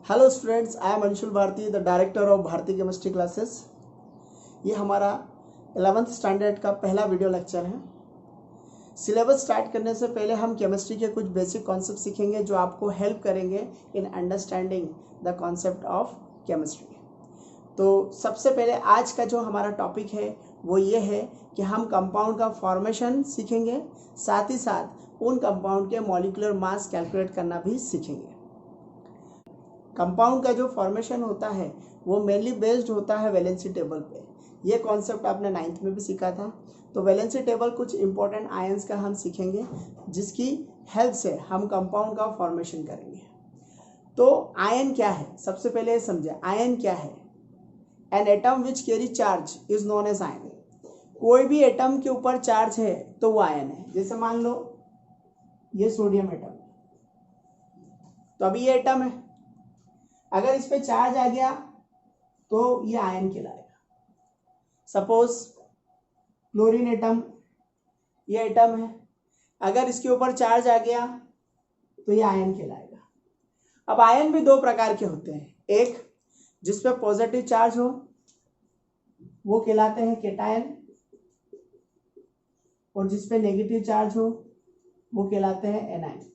Hello students, I am Anshul Bharti, the director of Bharti chemistry classes. ये हमारा 11th standard का पहला वीडियो लेक्चर है। सिलेबस स्टार्ट करने से पहले हम केमिस्ट्री के कुछ बेसिक कॉन्सेप्ट सीखेंगे जो आपको हेल्प करेंगे in understanding the concept of chemistry. तो सबसे पहले आज का जो हमारा टॉपिक है वो ये है कि हम कंपाउंड का फॉर्मेशन सीखेंगे, साथ ही साथ उन कंपाउंड के मॉलिक्यूलर मास कैलकुलेट करना भी सीखेंगे। कंपाउंड का जो फॉर्मेशन होता है वो मेनली बेस्ड होता है वैलेंसी टेबल पे। ये कॉन्सेप्ट आपने 9th में भी सीखा था। तो वैलेंसी टेबल कुछ इंपॉर्टेंट आयंस का हम सीखेंगे जिसकी हेल्प से हम कंपाउंड का फॉर्मेशन करेंगे। तो आयन क्या है, सबसे पहले समझे आयन क्या है। An atom which carry charge is known as ion. कोई भी एटम के ऊपर चार्ज है तो वो आयन है। जैसे मान लो ये सोडियम एटम, तो अभी ये एटम है, अगर इस पे चार्ज आ गया तो ये आयन कहलाएगा। सपोज क्लोरीन एटम, ये एटम है, अगर इसके ऊपर चार्ज आ गया तो ये आयन कहलाएगा। अब आयन भी दो प्रकार के होते हैं, एक जिसपे पॉजिटिव चार्ज हो वो कहलाते हैं केटायन, और जिसपे नेगेटिव चार्ज हो वो कहलाते हैं एनायन।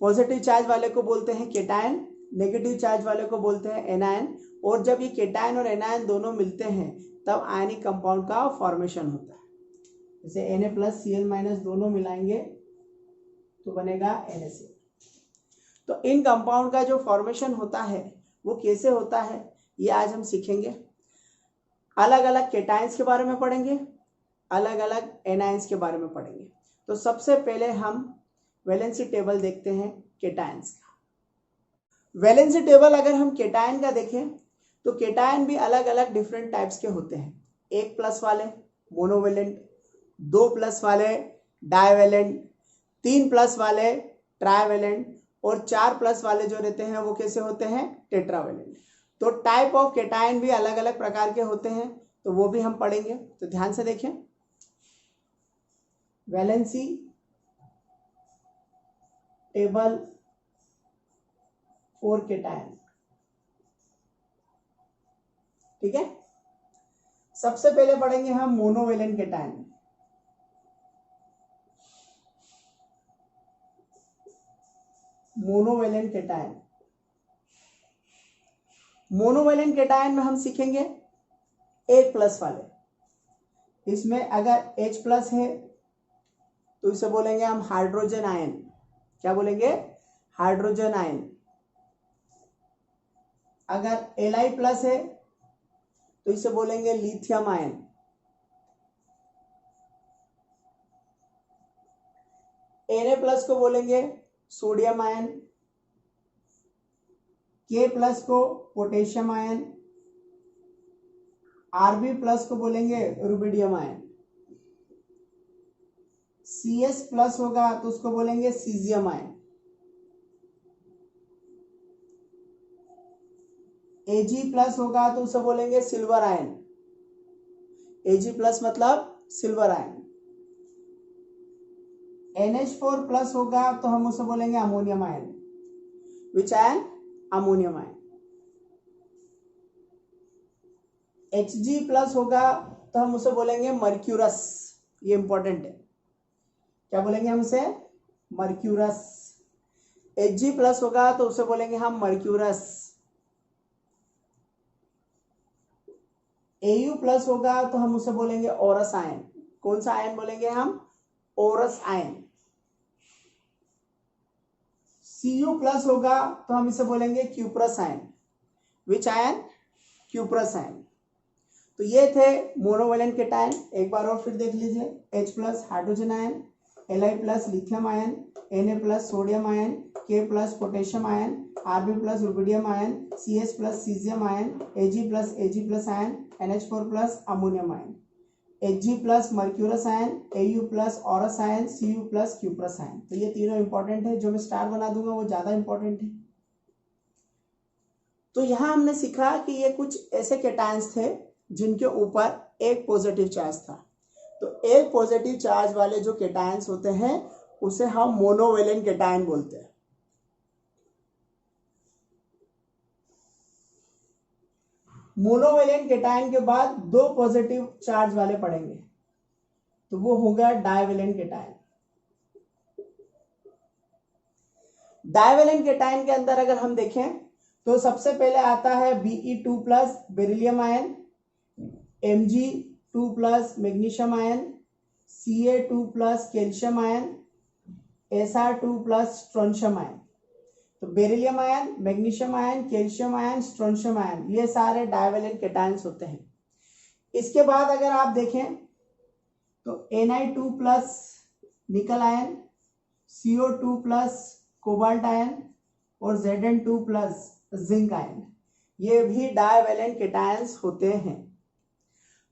पॉजिटिव चार्ज वाले को बोलते हैं केटायन, नेगेटिव चार्ज वाले को बोलते हैं एनायन। और जब ये केटायन और एनायन दोनों मिलते हैं तब आयनिक कंपाउंड का फॉर्मेशन होता है। जैसे Na+Cl- दोनों मिलाएंगे तो बनेगा NaCl। तो इन कंपाउंड का जो फॉर्मेशन होता है वो कैसे होता है ये आज हम सीखेंगे। अलग अलग केटायंस के बारे में पढ़ेंगे, अलग अलग एनायंस के बारे में पढ़ेंगे। तो सबसे पहले हम वैलेंसी टेबल देखते हैं केटायंस का। वैलेंसी टेबल अगर हम केटायन का देखें तो केटायन भी अलग अलग डिफरेंट टाइप्स के होते हैं। 1+ वाले मोनोवेलेंट, 2+ वाले डाइवेलेंट, 3+ वाले ट्राइवेलेंट, और 4+ वाले जो रहते हैं वो कैसे होते हैं, टेट्रावेलेंट। तो टाइप ऑफ केटायन भी अलग अलग प्रकार के होते हैं, तो वो भी हम पढ़ेंगे। तो ध्यान से देखें, वैलेंसी टेबल फॉर केटायन। ठीक है, सबसे पहले पढ़ेंगे हम monovalent cation. Monovalent cation, monovalent cation में हम सीखेंगे 1+ वाले। इसमें अगर H+ है तो इसे बोलेंगे हम हाइड्रोजन आयन। क्या बोलेंगे, हाइड्रोजन आयन। अगर Li+ है तो इसे बोलेंगे लिथियम आयन। Na+ को बोलेंगे सोडियम आयन, K+ को पोटेशियम आयन, Rb+ को बोलेंगे रुबिडियम आयन, Cs+ होगा तो उसको बोलेंगे सीजियम आयन, Ag+ होगा तो उसे बोलेंगे सिल्वर आयन। Ag+ मतलब सिल्वर आयन। NH4+ होगा तो हम उसे बोलेंगे अमोनियम आयन। विच आयन, अमोनियम आयन। Hg+ होगा तो हम उसे बोलेंगे मर्क्यूरस। ये इंपॉर्टेंट है, क्या बोलेंगे हम उसे, मर्क्यूरस। Hg+ होगा तो उसे बोलेंगे हम मर्क्यूरस। Au+ होगा तो हम उसे बोलेंगे ओरस आयन। कौन सा आयन बोलेंगे हम, ओरस आयन। Cu+ होगा तो हम इसे बोलेंगे क्यूप्रस आयन। विच आयन, क्यूप्रस आयन। तो ये थे मोनोवेलेंट केटायन। एक बार और फिर देख लीजिए, H+ hydrogen ion, Li+ lithium ion, Na+ sodium ion, K+ potassium ion, Rb+ rubidium ion, Cs+ caesium ion, Ag+ ion, NH4+ ammonium ion, Hg+ mercurous ion, Au+ aurous ion, Cu+ cuprous ion. तो ये तीनों important है, जो मैं star बना दूंगा वो ज्यादा इंपॉर्टेंट है। तो यहां हमने सीखा कि ये कुछ ऐसे केटायंस थे जिनके ऊपर एक पॉजिटिव चार्ज था। तो एक पॉजिटिव चार्ज वाले जो केटायंस होते हैं उसे हम मोनोवेलेंट केटायन बोलते हैं। मोनोवेलेंट केटायन के बाद दो पॉजिटिव चार्ज वाले पड़ेंगे, तो वो होगा डाइवेलेंट केटायन। डाइवेलेंट केटायन के अंदर अगर हम देखें तो सबसे पहले आता है Be2+ beryllium ion, Mg2+ magnesium ion, Ca2+ calcium ion, Sr2+ strontium ion. तो beryllium ion, magnesium ion, calcium ion, strontium ion, ये सारे डाइवेलेंट केटायंस होते हैं। इसके बाद अगर आप देखें तो Na2+ nickel ion, CO2+ cobalt ion और Zn2+ जिंक आयन, ये भी डाइवेलेंट केटायंस होते हैं।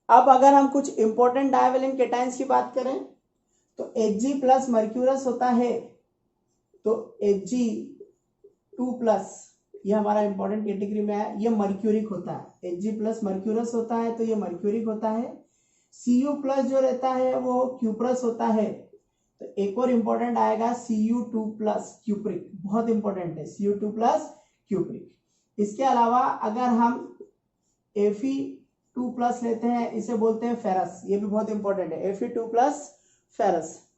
अब अगर हम कुछ इंपॉर्टेंट डाइवेलेंट केटायंस की बात करें तो Hg+ मर्क्यूरस होता है, तो Hg2+, ये हमारा इंपॉर्टेंट कैटेगरी में है, ये मर्क्यूरिक होता है। Hg+ मर्क्यूरस होता है तो ये मर्क्यूरिक होता है। Cu+ जो रहता है वो क्यूप्रस होता है, तो एक और इंपॉर्टेंट आएगा Cu2+ क्यूप्रिक, बहुत इंपॉर्टेंट है Cu2+ क्यूप्रिक। इसके अलावा अगर हम Fe2+ लेते हैं, इसे बोलते हैं फेरस, ये भी बहुत इंपॉर्टेंट है, Fe2+ ferrous.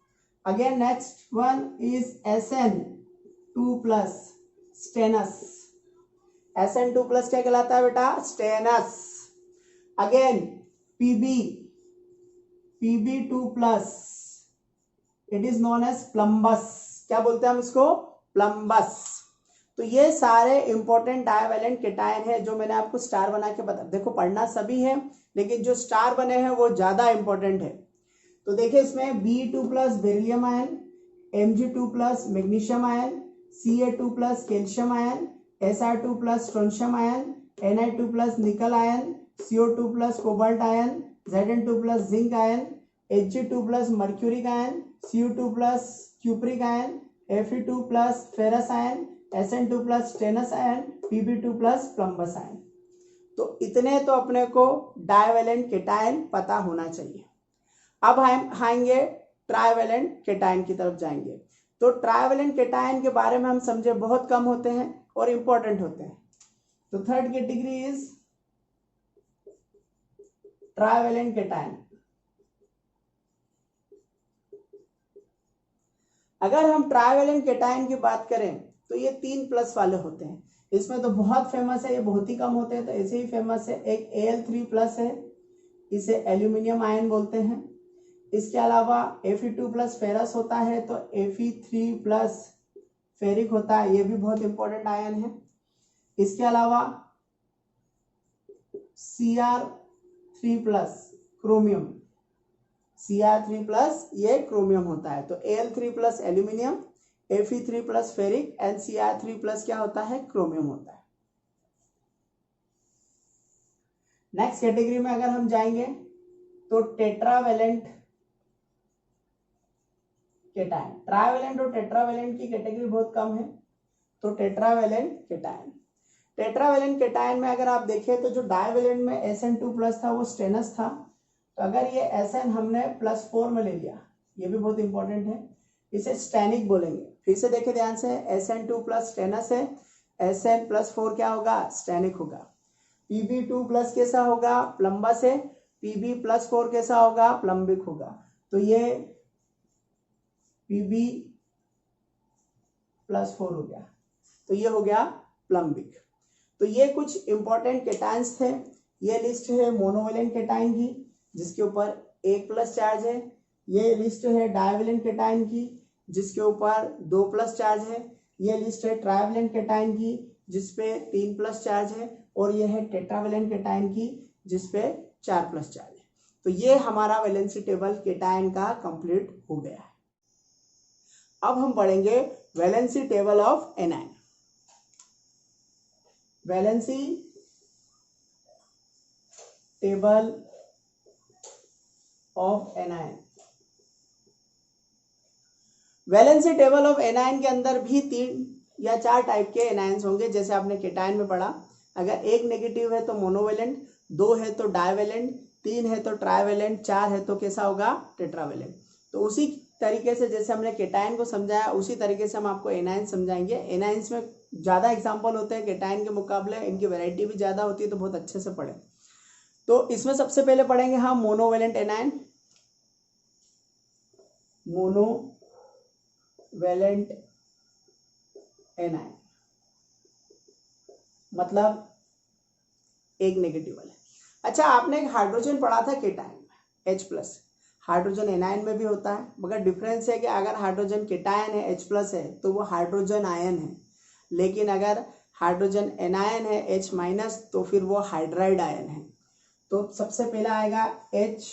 Again next one is Sn2+ stannous. Sn2+ क्या कहलाता है बेटा? Stannous. Again Pb2+, it is known as plumbous. क्या बोलते हैं हम इसको? प्लम्बस। तो ये सारे इंपॉर्टेंट डाइवेलेंट केटायन है जो मैंने आपको स्टार बना के बता, देखो पढ़ना सभी है लेकिन जो स्टार बने हैं वो ज्यादा इंपॉर्टेंट है। तो देखिए इसमें Be2+ beryllium ion, Mg2+ magnesium ion, Ca2+ calcium ion, Sr2+ strontium ion, Na2+ nickel ion, CO2+ cobalt ion, Zn2+ zinc ion, Hg2+ mercuric ion, Cu2+ cupric ion, Fe2+ ferrous ion, Sn2+ stannous ion, Pb2+ plumbous ion. तो इतने तो अपने को divalent cation पता होना चाहिए। अब हम आएंगे ट्राइवेलेंट केटायन की तरफ जाएंगे। तो ट्राइवेलेंट केटायन के बारे में हम समझे बहुत कम होते हैं और इंपॉर्टेंट होते हैं। तो third category is trivalent cation. अगर हम ट्राइवेलेंट केटायन की बात करें तो ये 3+ वाले होते हैं। इसमें तो बहुत फेमस है, ये बहुत ही कम होते हैं, तो ऐसे ही फेमस है। एक Al3+ है, इसे एल्यूमिनियम आयन बोलते हैं। इसके अलावा Fe2+ फेरस होता है, तो Fe3+ फेरिक होता है, ये भी बहुत इंपॉर्टेंट आयन है। इसके अलावा Cr3+ क्रोमियम, Cr3+ ये क्रोमियम होता है। तो Al3+ aluminium, Fe3+ ferric and Cr3+ क्या होता है? क्रोमियम होता है। नेक्स्ट कैटेगरी में अगर हम जाएंगे तो टेट्रावेलेंट केटायन। ट्राइवेलेंट और टेट्रावेलेंट की कैटेगरी बहुत कम है, तो टेट्रावेलेंट केटायन। टेट्रावेलेंट केटायन में अगर आप देखें तो जो डाइवेलेंट में Sn2+ था वो स्टेनस था, तो अगर ये Sn हमने +4 में ले लिया, ये भी बहुत इंपॉर्टेंट है, इसे स्टेनिक बोलेंगे। फिर से देखें ध्यान से, Sn2+ स्टेनस है, Sn +4 क्या होगा? स्टेनिक होगा। Pb2+ कैसा होगा? प्लम्बस है, Pb+4 कैसा होगा? प्लम्बिक होगा। तो ये Pb+4 हो गया, तो ये हो गया प्लम्बिक। तो ये कुछ इंपॉर्टेंट केटायंस थे। ये लिस्ट है मोनोवेलेंट केटायन की जिसके ऊपर 1+ चार्ज है। ये लिस्ट है डाइवेलेंट केटायन की जिसके ऊपर 2+ चार्ज है। ये लिस्ट है ट्राइवेलेंट केटायन की जिसपे 3+ चार्ज है। और ये है टेट्रावेलेंट केटायन की जिसपे 4+ चार्ज है। तो ये हमारा वैलेंसी टेबल केटायन का कंप्लीट हो गया है। अब हम पढ़ेंगे valency table of anion. Valency table of anion. Valency table of anion के अंदर भी 3 या 4 टाइप के एनायंस होंगे, जैसे आपने केटायन में पढ़ा। अगर 1 नेगेटिव है तो मोनोवेलेंट, 2 है तो डाइवेलेंट, 3 है तो ट्राइवेलेंट, 4 है तो कैसा होगा? टेट्रावेलेंट। तो उसी तरीके से जैसे हमने केटायन को समझाया उसी तरीके से हम आपको एनायन समझाएंगे। एनायंस में ज़्यादा एग्जाम्पल होते हैं केटायन के मुकाबले, इनकी वैरायटी भी ज़्यादा होती है, तो बहुत अच्छे से पढ़ें। तो इसमें सबसे पहले पढ़ेंगे हम मोनोवेलेंट एनायन। मोनोवेलेंट एनायन मतलब एक नेगेटिव वाले। अच्छा, आपने एक हाइड्रोजन पढ़ा था केटायन में H+, हाइड्रोजन एनायन में भी होता है, मगर डिफरेंस है कि अगर हाइड्रोजन केटायन है H+ है तो वो हाइड्रोजन आयन है, लेकिन अगर हाइड्रोजन एनायन है H- तो फिर वो हाइड्राइड आयन है। तो सबसे पहला आएगा H-,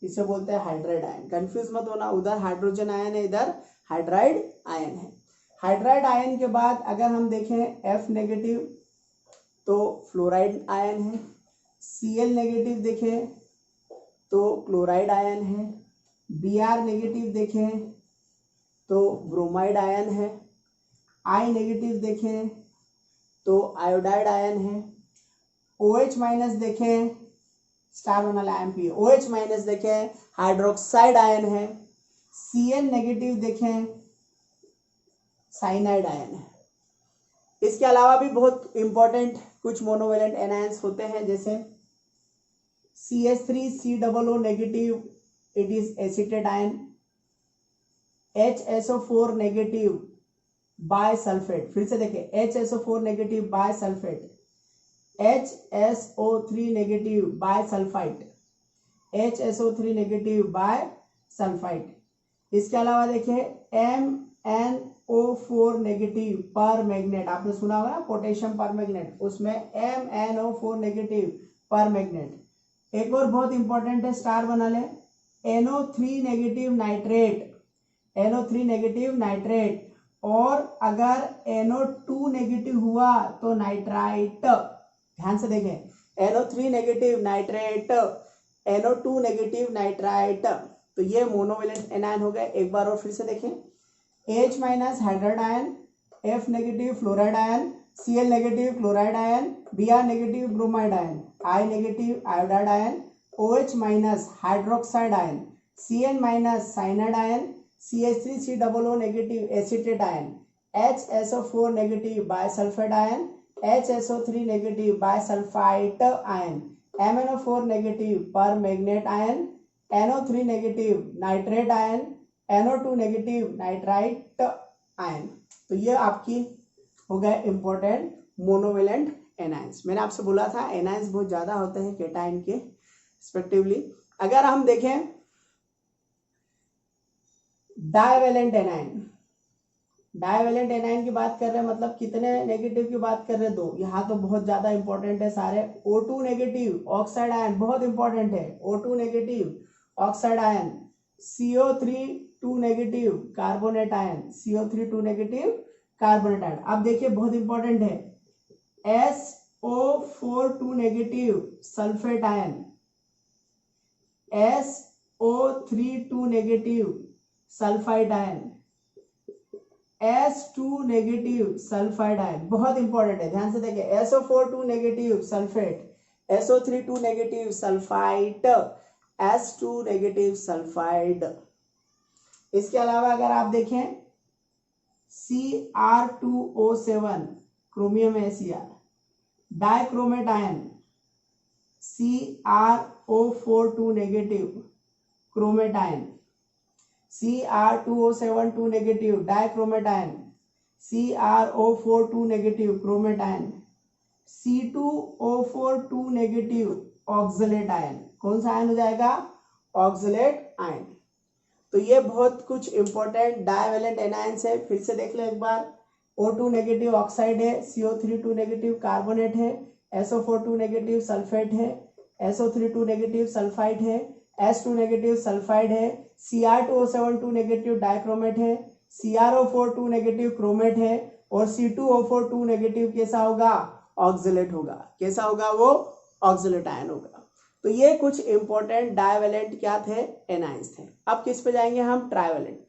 इसे बोलते हैं हाइड्राइड आयन। कंफ्यूज मत होना, उधर हाइड्रोजन आयन है, इधर हाइड्राइड आयन है। हाइड्राइड आयन के बाद अगर हम देखें F- तो फ्लोराइड आयन है, Cl- देखें तो क्लोराइड आयन है, Br- देखें तो ब्रोमाइड आयन है, I- देखें तो आयोडाइड आयन है, OH- देखें स्टार वाला IMP, OH- देखें हाइड्रोक्साइड आयन है, Cl- देखें साइनाइड आयन है। इसके अलावा भी बहुत इंपॉर्टेंट कुछ मोनोवेलेंट एनायंस होते हैं, जैसे CH3COO-, it is acetate ion, HSO4- bisulphate, फिर से देखें HSO4- bisulphate, HSO3- bisulphite, HSO3- bisulphite. इसके अलावा देखें MnO4- पर मैग्नेट, आपने सुना होगा ना पोटेशियम पर मैग्नेट, उसमें MnO4- पर मैग्नेट। एक और बहुत इंपॉर्टेंट है, स्टार बना ले, NO3- नाइट्रेट, NO3- नाइट्रेट, और अगर NO2- हुआ तो नाइट्राइट। ध्यान से देखें, NO3- नाइट्रेट, NO2- नाइट्राइट। तो ये मोनोवेलेंट एनायन हो गए। एक बार और फिर से देखें, H- hydride ion, F- fluoride ion, Cl- chloride ion, Br- bromide ion, I- iodide ion, OH- hydroxide ion, Cl- cyanide ion, CH3COO- acetate ion, HSO4- bisulphide ion, HSO3- bisulphite ion, MnO4- permanganate ion, NO3- nitrate ion, NO2- nitrite ion. तो ये आपकी हो गए important monovalent anions. मैंने आपसे बोला था anions बहुत ज्यादा होते हैं केटायन के रिस्पेक्टिवली। अगर हम देखें डाइवेलेंट एनायन, डाइवेलेंट एनायन की बात कर रहे हैं, मतलब कितने नेगेटिव की बात कर रहे हैं? दो। यहाँ तो बहुत ज्यादा इंपॉर्टेंट है सारे। O2- ऑक्साइड आयन बहुत इंपॉर्टेंट है, O2- oxide ion, CO3 carbonate ion, CO3 carbonate ion. अब देखिए बहुत इंपॉर्टेंट है, SO4 sulphate ion, SO3 sulphide ion, S2- sulphide ion. बहुत इंपॉर्टेंट है, ध्यान से देखिए, SO4 sulphate, SO3 sulphide, S2- sulphide. इसके अलावा अगर आप देखें Cr2O7 क्रोमियम है Cr, dichromate ion, CrO4 chromate ion, Cr2O7 dichromate ion, CrO4 chromate ion, C2O4 oxalate ion. कौन सा आयन हो जाएगा? Oxalate ion. तो ये बहुत कुछ इंपॉर्टेंट डाइवेलेंट एनायंस है। फिर से देख लो एक बार, O2- ऑक्साइड है, CO3 कार्बोनेट है, SO4 सल्फेट है, SO3 सल्फाइड है, S2- सल्फाइड है, Cr2O7 डाइक्रोमेट है, CrO4 क्रोमेट है, और C2O4 कैसा होगा? ऑक्सलेट होगा। कैसा होगा वो? ऑक्सलेट आयन होगा। तो ये कुछ इंपॉर्टेंट डाइवेलेंट क्या थे? एनायंस थे। अब किस पे जाएंगे हम? ट्राइवेलेंट।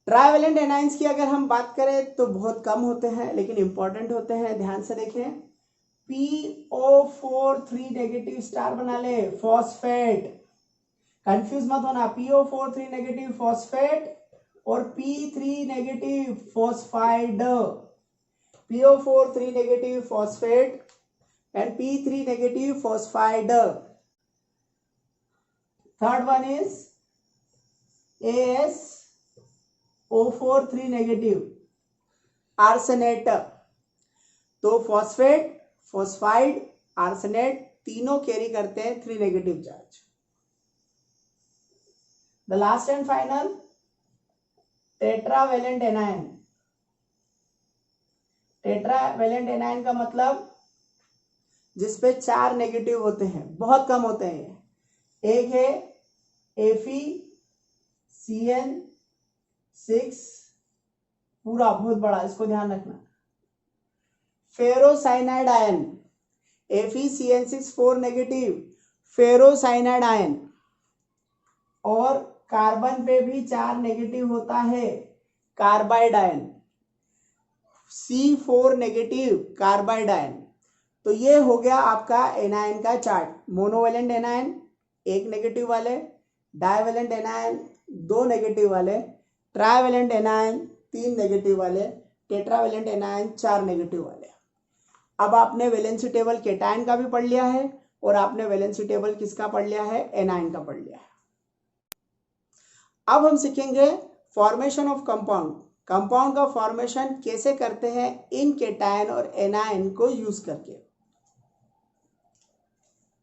ट्राइवेलेंट एनायंस की अगर हम बात करें तो बहुत कम होते हैं, लेकिन इंपॉर्टेंट होते हैं। ध्यान से देखें, PO4 3 नेगेटिव स्टार बना ले, फॉस्फेट। कंफ्यूज मत होना, PO4 3 नेगेटिव फॉस्फेट और P3 negative phosphide. PO4 3 negative phosphate and P3 negative phosphide. Third one is AsO4 3 negative arsenate. तो फॉस्फेट, फॉस्फाइड, आर्सेनेट तीनों कैरी करते हैं 3 negative charge. The last and final tetravalent anion. Tetravalent anion का मतलब जिसपे 4 negative होते हैं, बहुत कम होते हैं। एक है FeCN6, पूरा बहुत बड़ा, इसको ध्यान रखना। Ferrocyanide ion, FeCN6 4 negative ferrocyanide ion. और कार्बन पे भी 4 नेगेटिव होता है, carbide ion, C4 negative carbide ion. तो ये हो गया आपका एनायन का चार्ट। मोनोवेलेंट एनायन 1 नेगेटिव वाले, डाइवेलेंट एनायन 2 नेगेटिव वाले, ट्राइवेलेंट एनायन 3 नेगेटिव वाले, टेट्रावेलेंट एनायन 4 नेगेटिव वाले। अब आपने वैलेंसी टेबल केटायन का भी पढ़ लिया है और आपने वैलेंसी टेबल किसका पढ़ लिया है, एनायन का पढ़ लिया है। अब हम सीखेंगे फॉर्मेशन ऑफ कंपाउंड। कंपाउंड का फॉर्मेशन कैसे करते हैं इन केटायन और एनायन को यूज करके।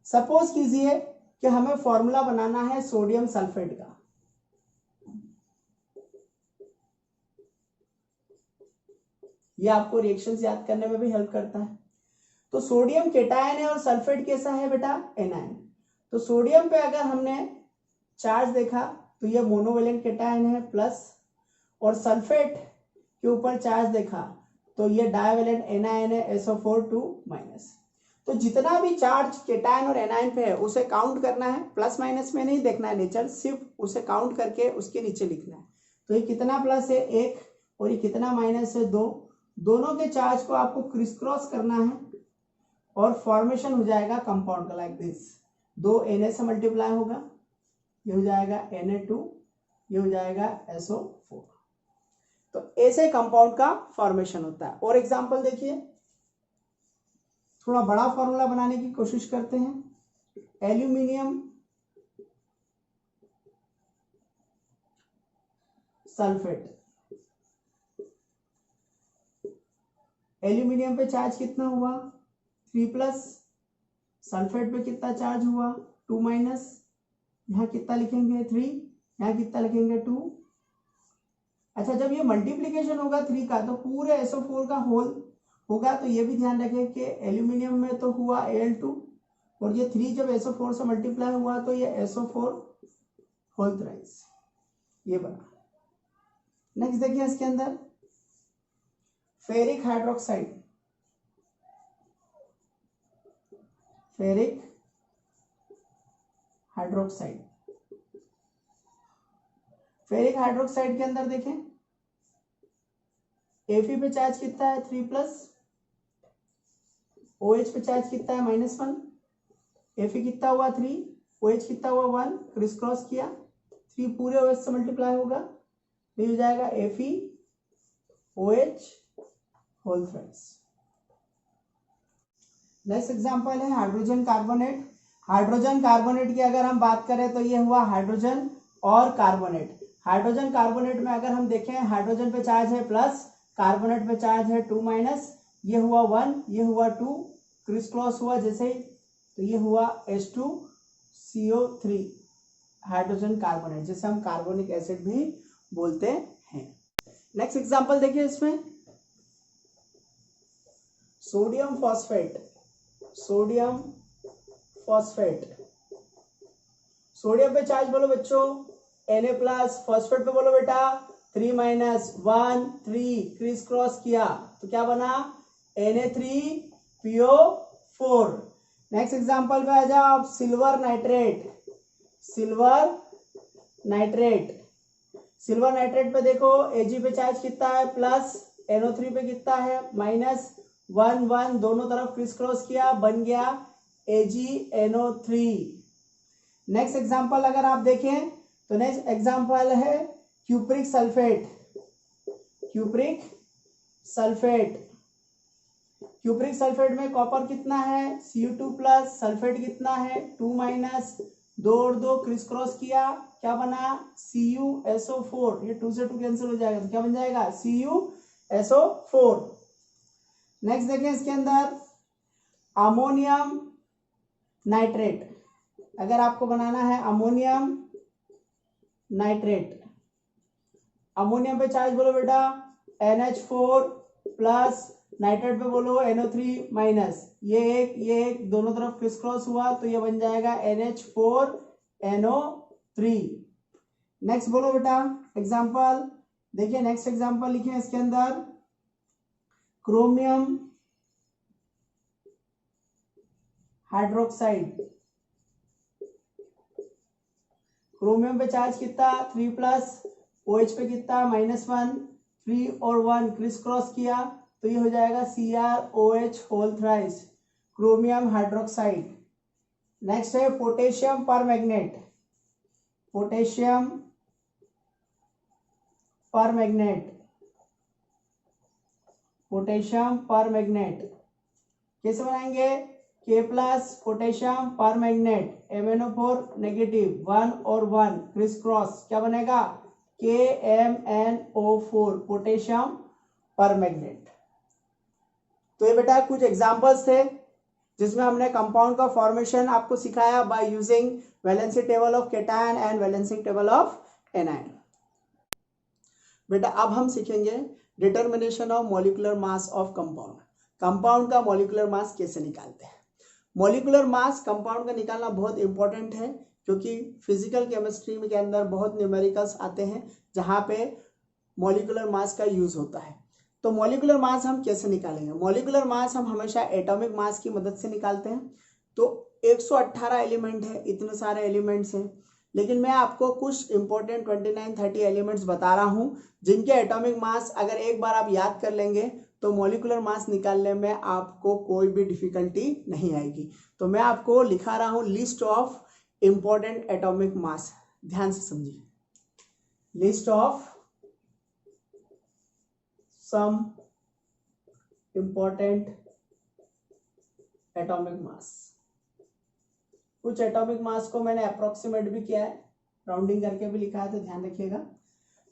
सपोज कीजिए कि हमें फॉर्मूला बनाना है सोडियम सल्फेट का। यह आपको रिएक्शंस याद करने में भी हेल्प करता है। तो सोडियम केटायन है और सल्फेट कैसा है बेटा, एनायन। तो सोडियम पे अगर हमने चार्ज देखा तो ये मोनोवेलेंट केटायन है प्लस, और सल्फेट के ऊपर चार्ज देखा तो ये डाइवेलेंट एनायन है SO4 2 माइनस। तो जितना भी चार्ज केटायन और एनायन पे है उसे काउंट करना है, प्लस माइनस में नहीं देखना है नेचर, सिर्फ उसे काउंट करके उसके नीचे लिखना है। तो ये कितना प्लस है 1 और ये कितना माइनस है 2। दोनों के चार्ज को आपको क्रिस क्रॉस करना है और फॉर्मेशन हो जाएगा कंपाउंड का लाइक दिस। 2 Na से मल्टीप्लाई होगा, ये हो जाएगा Na2, ये हो जाएगा SO4। तो ऐसे कंपाउंड का फॉर्मेशन होता है। और एग्जांपल देखिए, थोड़ा बड़ा फॉर्मूला बनाने की कोशिश करते हैं। एल्यूमिनियम सल्फेट, एल्यूमिनियम पे चार्ज कितना हुआ 3+, सल्फेट पे कितना चार्ज हुआ 2 माइनस, यहाँ कितना लिखेंगे 3, यहाँ कितना लिखेंगे 2। अच्छा, जब ये मल्टीप्लीकेशन होगा 3 का तो पूरे SO4 का होल होगा। तो ये भी ध्यान रखें कि एल्यूमिनियम में तो हुआ Al2 और ये 3 जब SO4 से मल्टीप्लाई हुआ तो ये SO4 होल थ्राइस, ये बना। नेक्स्ट देखिए इसके अंदर ferric hydroxide, ferric hydroxide. Ferric hydroxide के अंदर देखें Fe पे चार्ज कितना है 3+, OH पे चार्ज कितना है -1, Fe कितना हुआ 3, OH कितना हुआ 1, क्रिस क्रॉस किया 3 पूरे OH से मल्टीप्लाई होगा तो हो जाएगा FeOH whole thrice. Next example है हाइड्रोजन कार्बोनेट। हाइड्रोजन कार्बोनेट की अगर हम बात करें तो ये हुआ हाइड्रोजन और कार्बोनेट। हाइड्रोजन कार्बोनेट में अगर हम देखें, हाइड्रोजन पे चार्ज है प्लस, कार्बोनेट पे चार्ज है 2 माइनस, ये हुआ 1, ये हुआ 2, क्रिस क्रॉस हुआ जैसे ही तो ये हुआ H2CO3 हाइड्रोजन कार्बोनेट, जिसे हम कार्बोनिक एसिड भी बोलते हैं। नेक्स्ट एग्जांपल देखिए इसमें sodium phosphate. Sodium phosphate, sodium पे चार्ज बोलो बच्चों Na+, फॉस्फेट पे बोलो बेटा 3 माइनस 1 3, क्रिस क्रॉस किया तो क्या बना Na3PO4। नेक्स्ट एग्जांपल पे आ जाओ आप, silver nitrate. Silver nitrate, silver nitrate पे देखो Ag पे चार्ज कितना है प्लस, NO3 पे कितना है माइनस, 1 1 दोनों तरफ क्रिस क्रॉस किया, बन गया AgNO3। नेक्स्ट एग्जांपल अगर आप देखें तो नेक्स्ट एग्जांपल है cupric sulphate. Cupric sulphate, cupric sulphate में कॉपर कितना है Cu2 प्लस, सल्फेट कितना है 2 माइनस, 2 और 2 क्रिस क्रॉस किया, क्या बना CuSO4। ये 2 से 2 कैंसिल हो जाएगा तो क्या बन जाएगा CuSO4। नेक्स्ट देखें इसके अंदर अमोनियम नाइट्रेट। अगर आपको बनाना है अमोनियम नाइट्रेट, अमोनियम पे चार्ज बोलो बेटा NH4 प्लस, नाइट्रेट पे बोलो NO3 माइनस, ये एक दोनों तरफ क्रिस क्रॉस हुआ तो ये बन जाएगा NH4NO3। नेक्स्ट बोलो बेटा एग्जांपल, देखिए नेक्स्ट एग्जांपल लिखे इसके अंदर क्रोमियम हाइड्रोक्साइड। क्रोमियम पे चार्ज कितना 3 प्लस, OH पे कितना -1, 3 और 1 क्रिस क्रॉस किया तो ये हो जाएगा CrOH whole thrice, chromium hydroxide. Next है potassium permanganate. Potassium permanganate, potassium permanganate कैसे बनाएंगे K plus potassium permanganate, MnO4 negative, 1 और 1 क्रिस क्रॉस, क्या बनेगा KMnO4 पोटेशियम परमैग्नेट। तो ये बेटा कुछ एग्जांपल्स थे जिसमें हमने कंपाउंड का फॉर्मेशन आपको सिखाया by using valency table of cation and valency table of anion. बेटा अब हम सीखेंगे determination of molecular mass of compound. Compound का मॉलिक्यूलर मास कैसे निकालते हैं। मॉलिक्यूलर मास कंपाउंड का निकालना बहुत इंपॉर्टेंट है क्योंकि फिजिकल केमिस्ट्री के अंदर बहुत न्यूमेरिकल्स आते हैं जहाँ पे मॉलिक्यूलर मास का यूज होता है। तो मॉलिक्यूलर मास हम कैसे निकालेंगे। मॉलिक्यूलर मास हम हमेशा एटॉमिक मास की मदद से निकालते हैं। तो 118 एलिमेंट है, इतने सारे एलिमेंट्स हैं, लेकिन मैं आपको कुछ इंपॉर्टेंट 29-30 एलिमेंट्स बता रहा हूं जिनके एटॉमिक मास अगर एक बार आप याद कर लेंगे तो मॉलिक्यूलर मास निकालने में आपको कोई भी डिफिकल्टी नहीं आएगी। तो मैं आपको लिखा रहा हूं list of important atomic mass, ध्यान से समझिए। List of some important atomic mass. कुछ एटॉमिक मास को मैंने अप्रोक्सीमेट भी किया है, राउंडिंग करके भी लिखा है, तो ध्यान रखिएगा।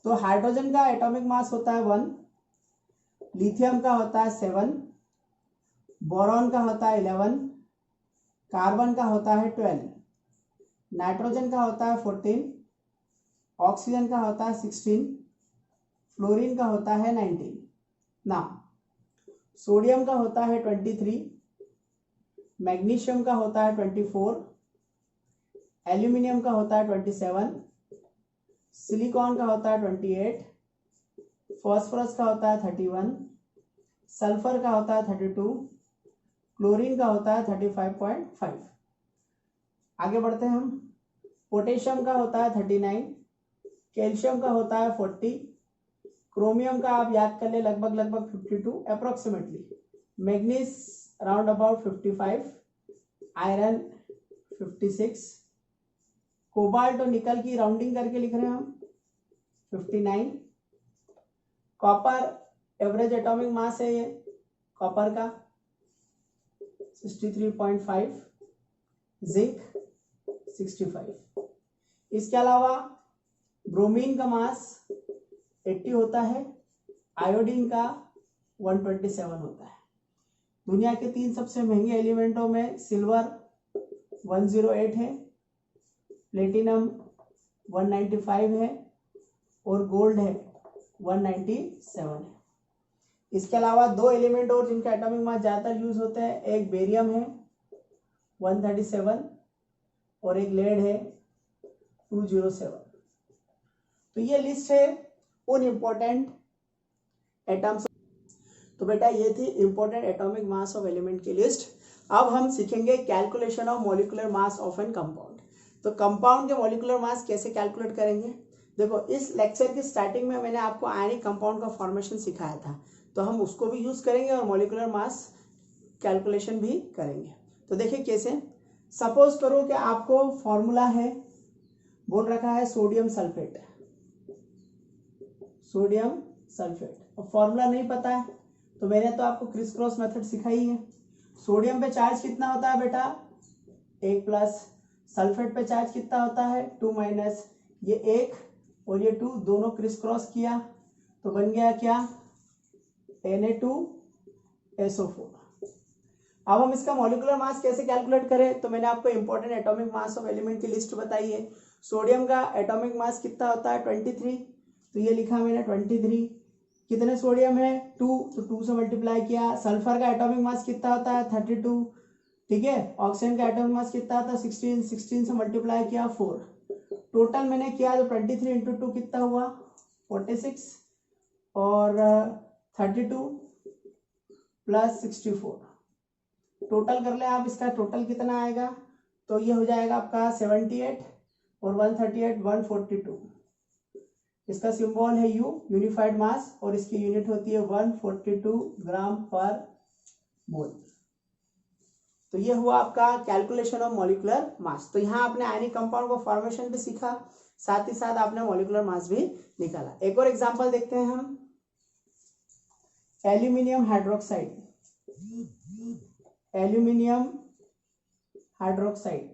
तो हाइड्रोजन का एटॉमिक मास होता है 1, लिथियम का होता है 7, बोरॉन का होता है 11, कार्बन का होता है 12, नाइट्रोजन का होता है 14, ऑक्सीजन का होता है 16, फ्लोरीन का होता है 19। ना सोडियम का होता है 23, मैग्नीशियम का होता है 24, एल्यूमिनियम का होता है 27, सिलिकॉन का होता है 28, फॉस्फोरस का होता है 31, सल्फर का होता है 32, क्लोरीन का होता है 35.5। आगे बढ़ते हैं हम। पोटेशियम का होता है 39, कैल्शियम का होता है 40, क्रोमियम का आप याद कर ले लगभग 52 approximately, manganese round about 55, iron 56, cobalt और निकल की राउंडिंग करके लिख रहे हैं हम 59, कॉपर एवरेज एटॉमिक मास है ये कॉपर का 63.5, जिंक 65। इसके अलावा ब्रोमीन का मास 80 होता है, आयोडीन का 127 होता है। दुनिया के 3 सबसे महंगे एलिमेंटों में सिल्वर 108 है, प्लेटिनम 195 है और गोल्ड है 197 है। इसके अलावा 2 एलिमेंट और जिनका एटॉमिक मास ज़्यादातर यूज होते हैं, एक बेरियम है 137 और एक लेड है 207। तो ये लिस्ट है उन इम्पोर्टेंट एटम्स। तो बेटा ये थी important atomic mass of element की लिस्ट। अब हम सीखेंगे calculation of molecular mass of an compound. तो कंपाउंड के मॉलिक्यूलर मास कैसे कैलकुलेट करेंगे। देखो इस लेक्चर की स्टार्टिंग में मैंने आपको आयनिक कंपाउंड का फॉर्मेशन सिखाया था। तो हम उसको भी यूज़ करेंगे और मॉलिक्यूलर मास कैलकुलेशन भी करेंगे। तो देखिए कैसे, सपोज करो कि आपको फॉर्मूला है, बोल रखा है सोडियम सल्फेट, सोडियम सल्फेट, और फॉर्मूला नहीं पता है तो मैंने तो आपको क्रिस क्रॉस मेथड सिखाई है। सोडियम पे चार्ज कितना होता है बेटा 1+, सल्फेट पे चार्ज कितना होता है 2-, ये 1 और ये 2 दोनों क्रिस क्रॉस किया तो बन गया क्या Na2SO4। अब हम इसका मॉलिक्यूलर मास कैसे कैलकुलेट करें, तो मैंने आपको important atomic mass of element की लिस्ट बताई है। सोडियम का एटॉमिक मास कितना होता है 23, तो ये लिखा मैंने 23। कितने सोडियम है 2, तो 2 से मल्टीप्लाई किया। सल्फर का एटॉमिक मास कितना होता है 32, ठीक है। ऑक्सीजन का एटॉमिक मास कितना होता है 16 से मल्टीप्लाई किया 4। टोटल मैंने किया तो 23 इंटू 2 कितना हुआ 46 और 32 प्लस 64 टोटल कर ले आप, इसका टोटल कितना आएगा, तो ये हो जाएगा आपका 78 और 138 142। इसका सिंबल है U, यूनिफाइड मास, और इसकी यूनिट होती है 142 ग्राम पर मोल। तो ये हुआ आपका कैलकुलेशन ऑफ मॉलिक्यूलर मास। तो यहाँ आपने आयनिक कंपाउंड को फॉर्मेशन भी सीखा, साथ ही साथ आपने मॉलिक्यूलर मास भी निकाला। एक और एग्जांपल देखते हैं हम, एल्यूमिनियम हाइड्रोक्साइड, एल्यूमिनियम हाइड्रोक्साइड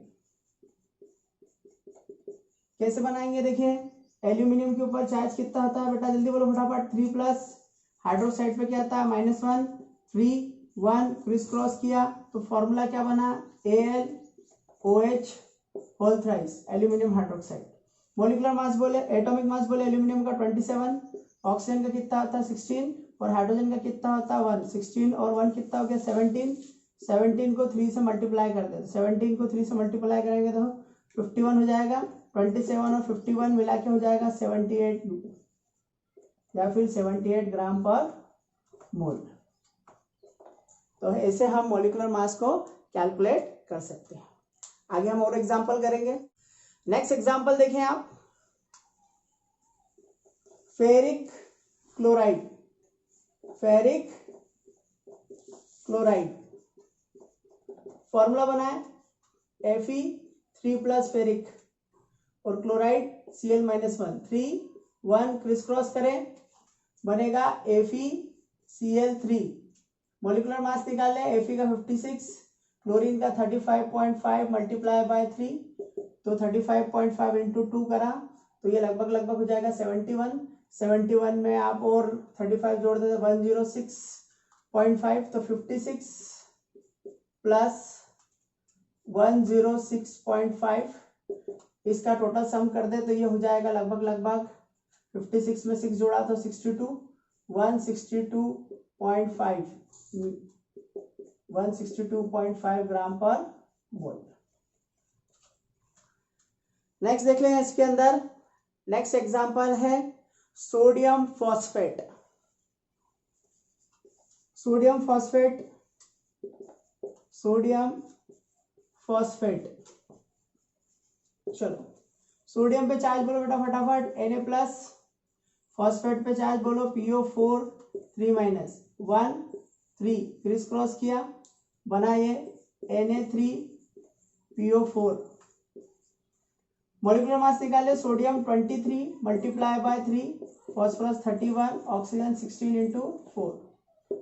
कैसे बनाएंगे, देखिए एल्यूमिनियम के ऊपर चार्ज कितना होता है बेटा, जल्दी बोलो फटाफट, 3+, हाइड्रोक्साइड पे क्या आता है -1, 3, 1 क्रिस क्रॉस किया तो फॉर्मूला क्या बना AlOH whole thrice, aluminium hydroxide. Molecular mass बोले, एटॉमिक मास बोले एल्यूमिनियम का 27, ऑक्सीजन का कितना होता है 16 और हाइड्रोजन का कितना होता है 1। 16 और 1 कितना हो गया 17, 17 को 3 से मल्टीप्लाई कर दे, 17 को 3 से मल्टीप्लाई करेंगे तो 51 हो जाएगा। 27 और 51 मिला के हो जाएगा 78 या फिर 78 ग्राम पर मोल। तो ऐसे हम मॉलिक्यूलर मास को कैलकुलेट कर सकते हैं। आगे हम और एग्जांपल करेंगे। नेक्स्ट एग्जांपल देखें आप, ferric chloride, ferric chloride formula बनाए Fe3+ फेरिक और क्लोराइड Cl-1, 3, 1 क्रिस क्रॉस करें बनेगा FeCl3। मॉलिक्यूलर मास निकाल लें, Fe का 56, क्लोरीन का 35.5 मल्टीप्लाई बाय 3, तो 35.5 इंटू 2 करा तो ये लगभग हो जाएगा 71। 71 में आप और 35 जोड़ देते 106.5, तो 56 प्लस 106.5, इसका टोटल सम कर दे तो ये हो जाएगा लगभग 56 में 6 जोड़ा तो 62, 162.5 ग्राम पर मोल। नेक्स्ट देख लें इसके अंदर, नेक्स्ट एग्जांपल है sodium phosphate. Sodium phosphate, sodium phosphate, चलो सोडियम पे चार्ज बोलो बेटा फटाफट Na+, फॉस्फेट पे चार्ज बोलो PO4 3-, 1 3 क्रिस क्रॉस किया बना ये Na3PO4। मॉलिक्यूलर मास निकाले, sodium 23 multiply by 3, phosphorus 31, oxygen 16 into 4।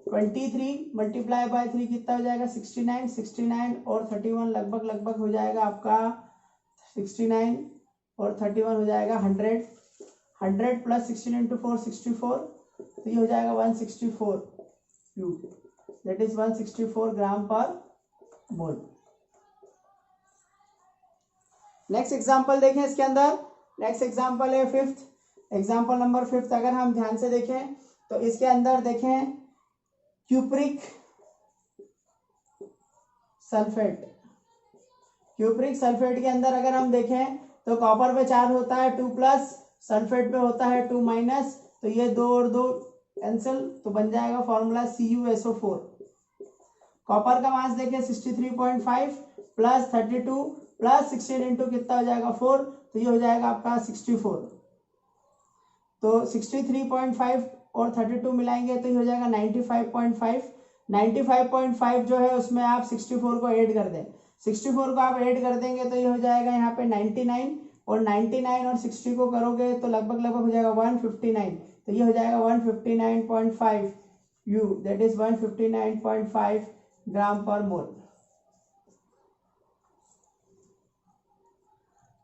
23 multiply by 3 कितना हो जाएगा 69, 69 और 31 लगभग हो जाएगा आपका 69 और 31 हो जाएगा 100, 100 प्लस 16 इंटू 4 64, तो ये हो जाएगा 164 क्यूब, दैट इज 164 ग्राम पर मोल। नेक्स्ट एग्जांपल देखें इसके अंदर, नेक्स्ट एग्जांपल है 5th, एग्जांपल नंबर 5th। अगर हम ध्यान से देखें तो इसके अंदर देखें क्यूप्रिक सल्फेट, क्यूप्रिक सल्फेट के अंदर अगर हम देखें तो कॉपर पे चार्ज होता है 2+, सल्फेट पे होता है 2-, तो ये 2 और 2 कैंसिल, तो बन जाएगा फॉर्मूला CuSO4। कॉपर का मास देखें 63.5 प्लस 32 प्लस 16 इंटू कितना हो जाएगा 4, तो ये हो जाएगा आपका 64। तो 63.5 और 32 मिलाएंगे तो ये हो जाएगा 95.5। 95.5 जो है उसमें आप 64 को ऐड कर दें, 64 को आप ऐड कर देंगे तो ये हो जाएगा यहाँ पे 99, और 99 और 60 को करोगे तो लगभग हो जाएगा 159, तो ये हो जाएगा 159.5 U, दैट इज 159.5 ग्राम पर मोल।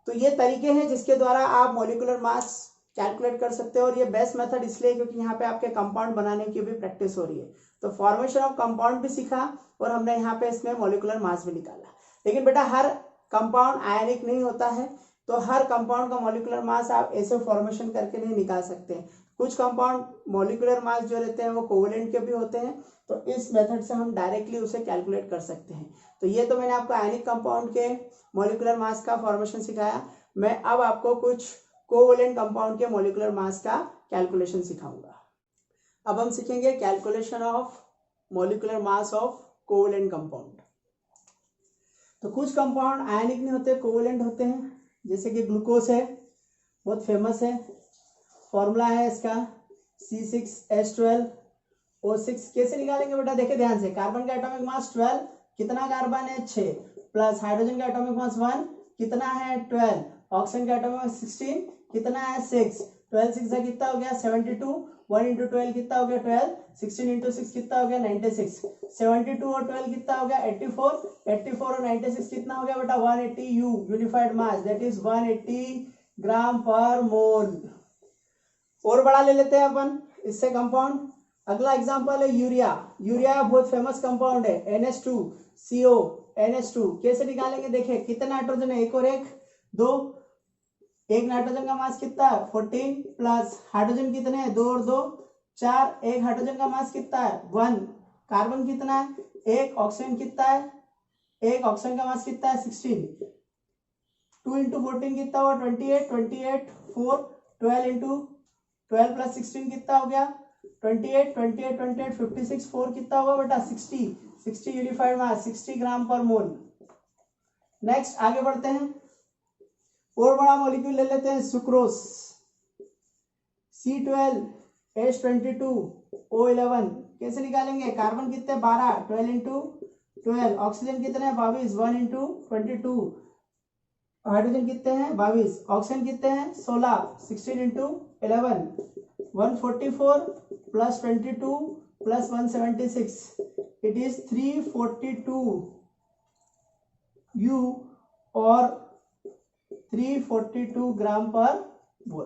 तो ये तरीके हैं जिसके द्वारा आप मॉलिक्यूलर मास कैलकुलेट कर सकते हो, और ये बेस्ट मेथड इसलिए क्योंकि यहाँ पे आपके कंपाउंड बनाने की भी प्रैक्टिस हो रही है। तो फॉर्मेशन ऑफ कंपाउंड भी सीखा और हमने यहाँ पे इसमें मॉलिक्यूलर मास भी निकाला। लेकिन बेटा हर कंपाउंड आयनिक नहीं होता है, तो हर कंपाउंड का मॉलिक्यूलर मास आप ऐसे फॉर्मेशन करके नहीं निकाल सकते। कुछ कंपाउंड मॉलिक्यूलर मास जो रहते हैं वो कोवेलेंट के भी होते हैं, तो इस मेथड से हम डायरेक्टली उसे कैलकुलेट कर सकते हैं। तो ये तो मैंने आपको आयनिक कंपाउंड के मॉलिक्यूलर मास का फॉर्मेशन सिखाया। मैं अब आपको कुछ कोवेलेंट कंपाउंड के मॉलिक्यूलर मास का कैलकुलेशन सिखाऊंगा। अब हम सीखेंगे calculation of molecular mass of covalent compound. तो कुछ कंपाउंड आयनिक नहीं होते, कोवेलेंट होते हैं, जैसे कि ग्लूकोज है, बहुत फेमस है। फॉर्मूला है इसका C6H12O6। कैसे निकालेंगे बेटा, देखिए ध्यान से। कार्बन का एटॉमिक मास 12, कितना कार्बन है 6, प्लस हाइड्रोजन का एटॉमिक मास 1, कितना है 12, ऑक्सीजन का एटॉमिक मास 16, कितना है 6, 12 6 से कितना हो गया 72, 1 इंटू 12 कितना हो गया 12, 16 इंटू 6 कितना हो गया 96, 72 और 12 कितना हो गया 84, 84 और 96 कितना हो गया बेटा 180 U, unified mass, that is 180 ग्राम पर मोल। और बड़ा ले लेते हैं अपन इससे कंपाउंड। अगला एग्जांपल है यूरिया। यूरिया बहुत फेमस कंपाउंड है, NH2CO NH2। कैसे निकालेंगे, देखिए कितना नाइट्रोजन है, एक और एक 2, एक नाइट्रोजन का मास कितना है 14, प्लस हाइड्रोजन कितने हैं 2 और 2 4, एक हाइड्रोजन का मास कितना है 1, कार्बन कितना है एक, ऑक्सीजन कितना है एक, ऑक्सीजन का मास कितना है 16, 2 इंटू 14 कितना हुआ 28, 28 4, 12 इंटू 12 प्लस 16 कितना हो गया 28, 28 28 56, 4 कितना होगा बेटा 60, 60 यूनिफाइड मास 60 ग्राम पर मोल। नेक्स्ट आगे बढ़ते हैं, और बड़ा मॉलिक्यूल ले लेते हैं सुक्रोज। C12H22O11। कैसे निकालेंगे, कार्बन कितने 12, 12 इंटू 12, ऑक्सीजन कितने 22, 1 इंटू 22, हाइड्रोजन कितने हैं 22, ऑक्सीजन कितने हैं 16, 16 into 11, 144 plus 22 plus 176, it is 342 U और 342 ग्राम पर मोल।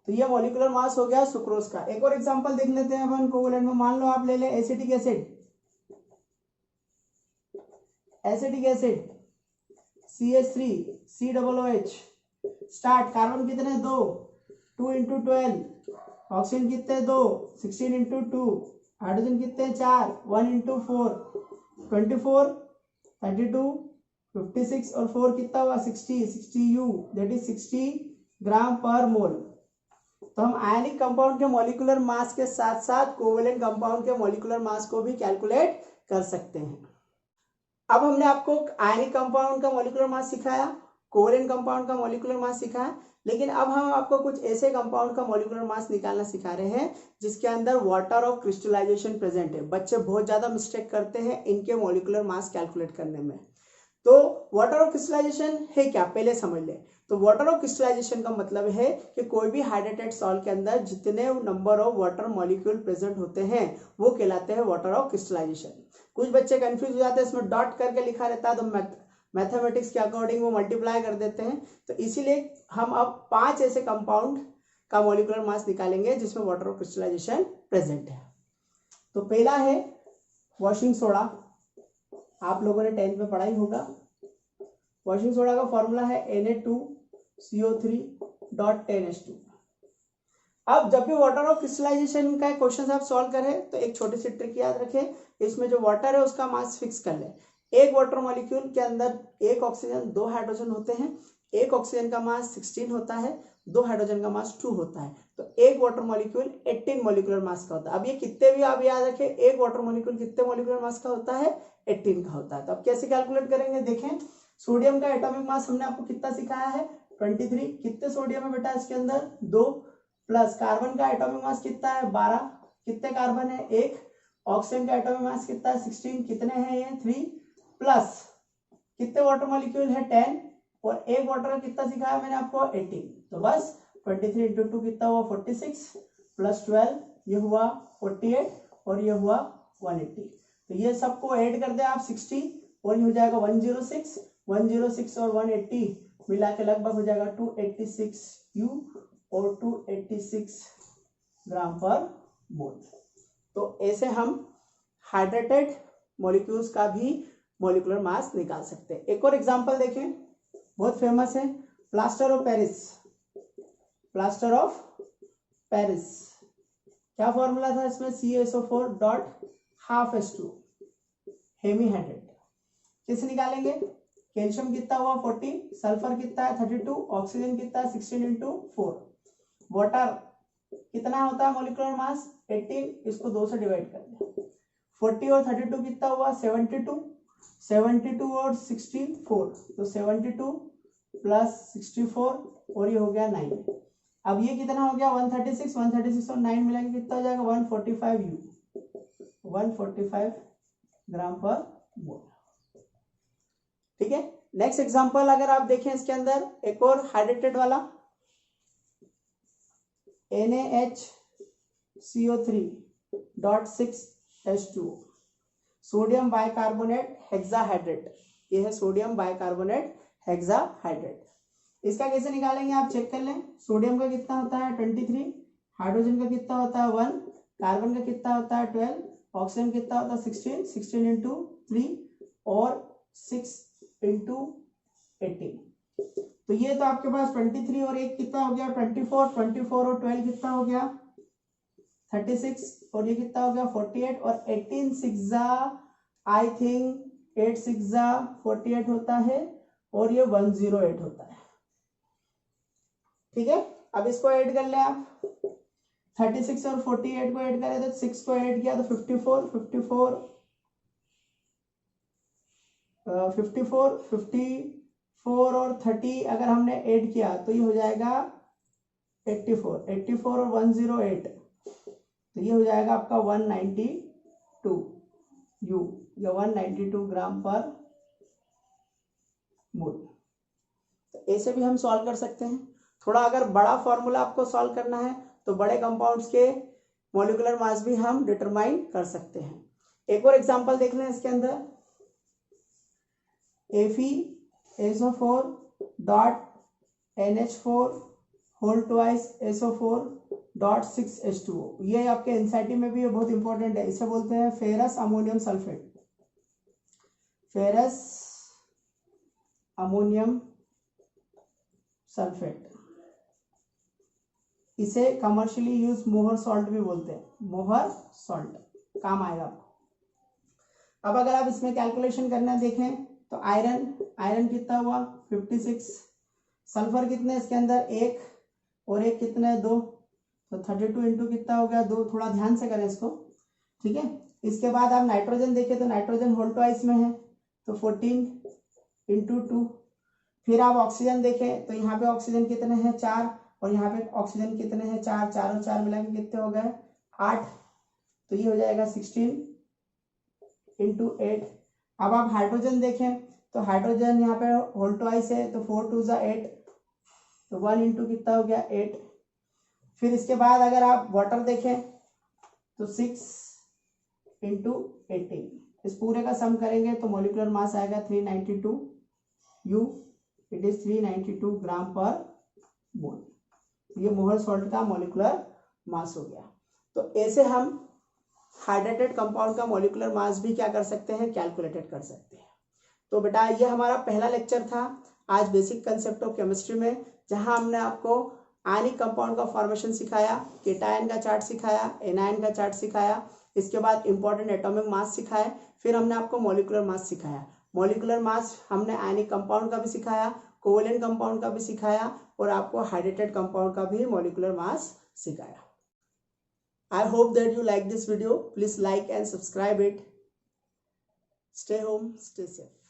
तो ये मॉलिक्यूलर मास हो गया सुक्रोज का। एक और एग्जांपल देख लेते हैं अपन कोवेलेंट में। मान लो आप ले ले acetic acid, acetic acid CH3COOH। Start, carbon कितने 2, 2 इंटू 12, ऑक्सीजन कितने 2, 16 इंटू 2, हाइड्रोजन कितने 4, 1 इंटू 4, 24, 32, 56 और 4 कितना हुआ 60, 60 U, दैट इज 60 ग्राम पर मोल। तो हम आयनिक कंपाउंड के मॉलिक्यूलर मास के साथ साथ कोवेलेंट कंपाउंड के मॉलिक्यूलर मास को भी कैलकुलेट कर सकते हैं। अब हमने आपको आयनिक कंपाउंड का मॉलिक्यूलर मास सिखाया, कोवेलेंट कंपाउंड का मॉलिक्यूलर मास सिखाया, लेकिन अब हम आपको कुछ ऐसे कंपाउंड का मॉलिक्यूलर मास निकालना सिखा रहे हैं जिसके अंदर वाटर ऑफ क्रिस्टलाइजेशन प्रेजेंट है। बच्चे बहुत ज्यादा मिस्टेक करते हैं इनके मॉलिक्यूलर मास कैलकुलेट करने में। तो वाटर ऑफ क्रिस्टलाइजेशन है क्या, पहले समझ ले। तो वाटर ऑफ क्रिस्टलाइजेशन का मतलब है कि कोई भी हाइड्रेटेड सॉल्ट के अंदर जितने number of water molecule present होते हैं वो कहलाते हैं वाटर ऑफ क्रिस्टलाइजेशन। कुछ बच्चे कंफ्यूज हो जाते हैं, इसमें डॉट करके लिखा रहता है तो मैथमेटिक्स के अकॉर्डिंग वो मल्टीप्लाई कर देते हैं। तो इसीलिए हम अब 5 ऐसे कंपाउंड का मॉलिक्यूलर मास निकालेंगे जिसमें वाटर ऑफ क्रिस्टलाइजेशन प्रेजेंट है। तो पहला है वॉशिंग सोडा, आप लोगों ने 10th में पढ़ा ही होगा। वॉशिंग सोडा का फॉर्मूला है Na2CO3.10H2। अब जब भी वाटर ऑफ क्रिस्टलाइजेशन का क्वेश्चन आप सॉल्व करें तो एक छोटी सी ट्रिक याद रखें, इसमें जो वाटर है उसका मास फिक्स कर ले। एक वाटर मॉलिक्यूल के अंदर एक ऑक्सीजन 2 हाइड्रोजन होते हैं, एक ऑक्सीजन का मास 16 होता है, 2 हाइड्रोजन का मास 2 होता है, तो एक वाटर मॉलिक्यूल 18 मॉलिक्यूलर मास का होता है। अब ये कितने भी आप याद रखें, एक वाटर मॉलिक्यूल कितने मॉलिक्यूलर मास का होता है 18 का होता है। तो अब कैसे कैलकुलेट करेंगे, देखें। सोडियम का एटॉमिक मास हमने आपको कितना सिखाया है 23। कितने सोडियम है बेटा इसके अंदर 2, प्लस कार्बन का एटॉमिक मास कितना है 12, कितने कार्बन है 1, ऑक्सीजन का एटॉमिक मास कितना है 16, कितने हैं ये 3, प्लस कितने वाटर मॉलिक्यूल है 10, और एक वाटर का कितना सिखाया मैंने आपको 18, तो बस 23 इंटू 2 कितना हुआ 46, प्लस 12 ये हुआ 48, और ये हुआ 180। तो ये सबको ऐड कर दे आप 60, और ये हो जाएगा 106, 106 और 180 मिला के लगभग हो जाएगा 286 U और 286 ग्राम पर मोल। तो ऐसे हम हाइड्रेटेड मॉलिक्यूल्स का भी मॉलिक्यूलर मास निकाल सकते हैं। एक और एग्जांपल देखें, बहुत फेमस है, plaster of Paris. Plaster of Paris क्या फॉर्मूला था इसमें, CaSO4 dot half H2 hemihydrate. किसे निकालेंगे, कैल्शियम कितना हुआ 40, सल्फर कितना है 32, ऑक्सीजन कितना है 16 इंटू 4, वाटर कितना होता है मॉलिक्यूलर मास 18, इसको 2 से डिवाइड कर दें, 40 और 32 कितना हुआ 72, 72 और 64, तो 72 प्लस 64 और ये हो गया 9। अब ये कितना हो गया 136, 136 और 9 मिला के कितना हो जाएगा 145 U, 145 ग्राम पर मोल। ठीक है, नेक्स्ट एग्जांपल अगर आप देखें इसके अंदर एक और हाइड्रेटेड वाला, NaHCO3.6H2 सोडियम बाइकार्बोनेट हेक्साहाइड्रेट, ये है सोडियम बाइकार्बोनेट हेक्साहाइड्रेट। इसका कैसे निकालेंगे आप चेक कर लें, सोडियम का कितना होता है 23, हाइड्रोजन का कितना होता है 1, कार्बन का कितना होता है 12, ऑक्सीजन कितना होता है 16, 16 इंटू 3 और 6 इंटू 18, तो ये तो आपके पास 23 और एक कितना हो गया 24, 24 और 12 कितना हो गया 36, और ये कितना हो गया 48, और 18 सिक्सा आई थिंक 8 सिक्सा 48 होता है, और ये 108 होता है। ठीक है, अब इसको ऐड कर ले आप, 36 और 48 को ऐड करें तो 6 को ऐड किया तो 54, 54 54 54 और 30 अगर हमने ऐड किया तो ये हो जाएगा 84, 84 और 108, तो ये हो जाएगा आपका 192 U या 192 ग्राम पर मोल। तो ऐसे भी हम सॉल्व कर सकते हैं। थोड़ा अगर बड़ा फॉर्मूला आपको सॉल्व करना है तो बड़े कंपाउंड्स के मॉलिक्यूलर मास भी हम डिटरमाइन कर सकते हैं। एक और एग्जांपल देख लें इसके अंदर, FeSO4 dot NH4 whole twice SO4 dot 6H2O, ये आपके एनसीईआरटी में भी बहुत इंपॉर्टेंट है, इसे बोलते हैं ferrous ammonium sulphate. Ferrous ammonium sulphate, इसे कमर्शियली यूज मोहर सॉल्ट भी बोलते हैं, मोहर सॉल्ट काम आएगा आपको। अब अगर आप इसमें कैलकुलेशन करना देखें तो आयरन कितना हुआ 56, सल्फर कितने इसके अंदर 1 और 1 कितने 2, तो 32 इंटू कितना हो गया 2, थोड़ा ध्यान से करें इसको। ठीक है, इसके बाद आप नाइट्रोजन देखें तो नाइट्रोजन होल ट्वाइस में है तो 14 इंटू 2, फिर आप ऑक्सीजन देखें तो यहाँ पे ऑक्सीजन कितने हैं 4, और यहाँ पे ऑक्सीजन कितने हैं 4, 4 और 4 मिला के कितने हो गए 8, तो ये हो जाएगा 16 इंटू 8। अब आप हाइड्रोजन देखें तो हाइड्रोजन यहाँ पे होल ट्वाइस है तो 4 2 जा 8, तो 1 इंटू कितना हो गया 8। फिर इसके बाद अगर आप वाटर देखें तो 6 इंटू 18, इस पूरे का सम करेंगे तो मॉलिक्यूलर मास आएगा 392 U, इट इज 392 ग्राम पर मोल। ये मोहर सॉल्ट का मॉलिक्यूलर मास हो गया। तो ऐसे हम हाइड्रेटेड कंपाउंड का मॉलिक्यूलर मास भी क्या कर सकते हैं, कैलकुलेटेड कर सकते हैं। तो बेटा ये हमारा पहला लेक्चर था आज बेसिक कंसेप्ट ऑफ केमिस्ट्री में, जहां हमने आपको आयनिक कंपाउंड का फॉर्मेशन सिखाया, केटायन का चार्ट सिखाया, एनायन का चार्ट सिखाया, इसके बाद इंपॉर्टेंट एटॉमिक मास सिखाए, फिर हमने आपको मॉलिक्यूलर मास सिखाया। मॉलिक्यूलर मास हमने आयनिक कंपाउंड का भी सिखाया, कोवेलेंट कंपाउंड का भी सिखाया, और आपको हाइड्रेटेड कंपाउंड का भी मॉलिक्यूलर मास सिखाया। I hope that you like this video. Please like and subscribe it. Stay home, stay safe.